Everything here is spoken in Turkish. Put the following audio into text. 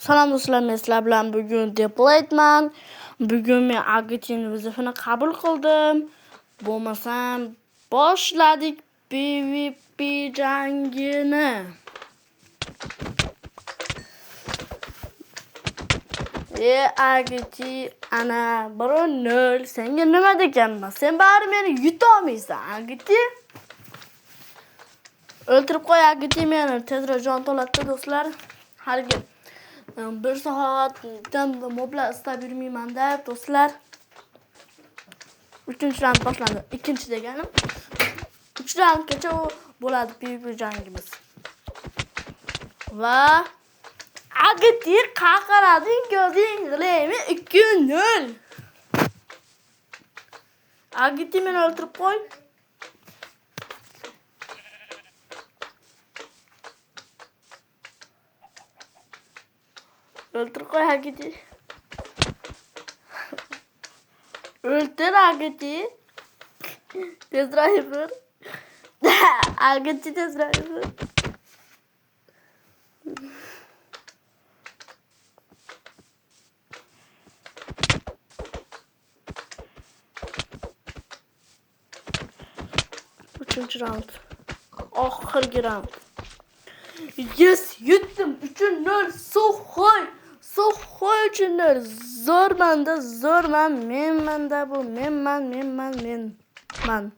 Salom do'stlar, men sizlar bilan bugun deployman. Bugun men Agitning vazifasini qabul qildim. Bo'lmasam boshladik PvP jangini. Agiti ana 1-0. Senga nima deganman? Sen bari meni yuta olmaysan, Agiti. O'ltirib qo'y, Agiti, meni tezroq jon to'latdi do'stlar. Harga 1 soatdan moblar istab yurmayman-da do'stlar. 3-raund boshlandi. 2-deganim. 3-raundgacha bo'ladi PvP jangimiz. Va Agiti qaqirading, ko'zing g'ilaymi 2-0. Agiti, meni o'ltirib qo'y. O'ltirib qo'y, Agiti. O'ltir, Agiti. Tezroq yur. Agiti, tezroq yur. Uchinchi round. Oxirgi round. Yes, yutdim. 3-0. So'xoy. So'xoy 3-0. Zo'rman-da, zo'rman. Menman-da bu. Menman.